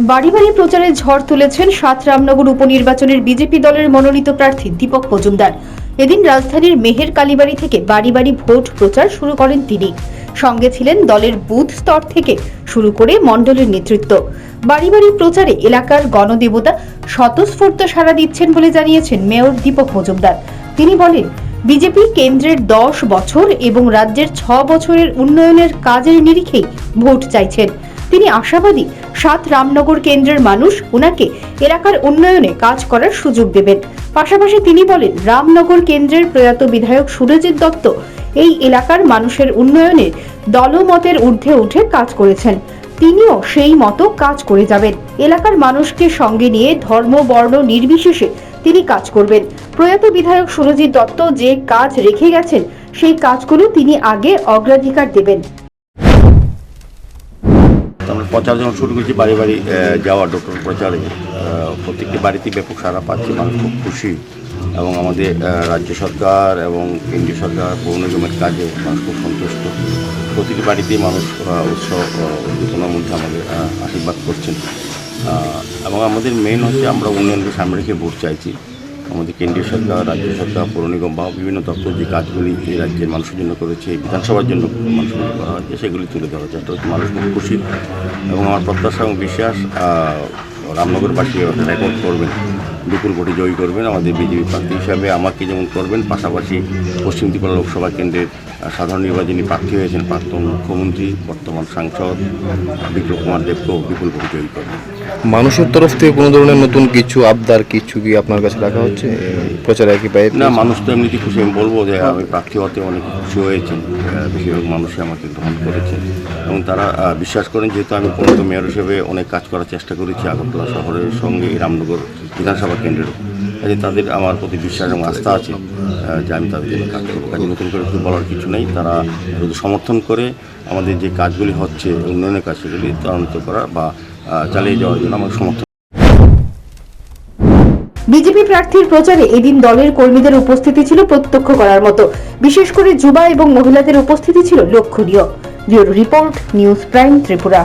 বাড়ি বাড়ি প্রচারে ঝড় তুলেছেন সাত রামনগর উপনির্বাচনের বিজেপি দলের মনোনীত প্রার্থী দীপক মজুমদার। এদিন রাজধানীর মেহের কালীবাড়ি থেকে বাড়ি বাড়ি ভোট প্রচার শুরু করেন তিনি। সঙ্গে ছিলেন দলের বুথ স্তর থেকে শুরু করে মণ্ডলের নেতৃত্ব। বাড়ি বাড়ি প্রচারে এলাকার গণদেবতা স্বতঃস্ফূর্ত সাড়া দিচ্ছেন বলে জানিয়েছেন মেয়র দীপক মজুমদার। তিনি বলেন, বিজেপি কেন্দ্রের 10 বছর এবং রাজ্যের 6 বছরের উন্নয়নের কাজের নিরিখেই ভোট চাইছেন। তিনি আশাবাদী সাত রামনগর কেন্দ্রের মানুষ ওনাকে এলাকার উন্নয়নে কাজ করার সুযোগ দেবেন। পাশাপাশি তিনি বলেন, রামনগর কেন্দ্রের প্রয়াত বিধায়ক সুরজিৎ দত্ত এই এলাকার মানুষের উন্নয়নে দলমতের ঊর্ধ্বে উঠে কাজ করেছেন। তিনিও সেই মতো কাজ করে যাবেন। এলাকার মানুষকে সঙ্গে নিয়ে ধর্ম বর্ণ নির্বিশেষে তিনি কাজ করবেন। প্রয়াত বিধায়ক সুরজিৎ দত্ত যে কাজ রেখে গেছেন সেই কাজগুলো তিনি আগে অগ্রাধিকার দেবেন। আমরা প্রচার যখন শুরু করেছি বাড়ি বাড়ি যাওয়া ডক্টর প্রচারে, প্রত্যেকটি বাড়িতে ব্যাপক সাড়া পাচ্ছি, মানুষ খুব খুশি এবং আমাদের রাজ্য সরকার এবং কেন্দ্রীয় সরকার পৌর নিগমের কাজে মানুষ খুব সন্তুষ্ট। প্রতিটি বাড়িতেই মানুষ উৎসব উদ্দীপনার মধ্যে আমাদের আশীর্বাদ করছেন এবং আমাদের মেন হচ্ছে আমরা উন্নয়নকে সামনে রেখে ভোট চাইছি। আমাদের কেন্দ্রীয় সরকার, রাজ্য সরকার, পৌর নিগম বা বিভিন্ন দপ্তর যে কাজগুলি এই রাজ্যের মানুষের জন্য করেছে, বিধানসভার জন্য মানুষগুলি করা হয়েছে, সেগুলি তুলে দেওয়ার চেষ্টা হচ্ছে। মানুষ খুব খুশি এবং আমার প্রত্যাশা এবং বিশ্বাস রামনগরবাসী রেকর্ড করবেন, বিপুল ভোটে জয়ী করবেন আমাদের বিজেপি প্রার্থী হিসাবে আমাকে যেমন করবেন, পাশাপাশি পশ্চিম ত্রিপুরা লোকসভা কেন্দ্রের সাধারণ নির্বাচনী প্রার্থী হয়েছেন প্রাক্তন মুখ্যমন্ত্রী, বর্তমান সাংসদ বিপ্লব কুমার দেবকেও বিপুল ভোটে জয়ী করবেন। মানুষের তরফ থেকে কোনো ধরনের নতুন কিছু আবদার কিছু কি আপনার কাছে রাখা হচ্ছে প্রচারে কি পাই? না, মানুষ তো এমনিতে খুশি। আমি বলবো যে আমি প্রার্থী হতে অনেক খুশি হয়েছেন। বেশিরভাগ মানুষই আমাকে গ্রহণ করেছেন এবং তারা বিশ্বাস করেন, যেহেতু আমি পৌর মেয়র হিসেবে অনেক কাজ করার চেষ্টা করেছি আগরতলা শহরের সঙ্গে রামনগর বিধানসভা কেন্দ্রেরও, কাজে তাদের আমার প্রতি বিশ্বাস এবং আস্থা আছে যে আমি তাদের জন্য কাজ করবো। কাজে নতুন করে কিছু বলার কিছু নেই। তারা যদি সমর্থন করে আমাদের যে কাজগুলি হচ্ছে উন্নয়নের কাজ, সেগুলি ত্বরান্বিত করা বা চালিয়ে যাওয়ার জন্য আমার সমর্থন। বিজেপি প্রার্থীর প্রচারে এদিন দলের কর্মীদের উপস্থিতি ছিল প্রত্যক্ষ করার মতো। বিশেষ করে যুবা এবং মহিলাদের উপস্থিতি ছিল লক্ষণীয়। Bureau report, news prime Tripura.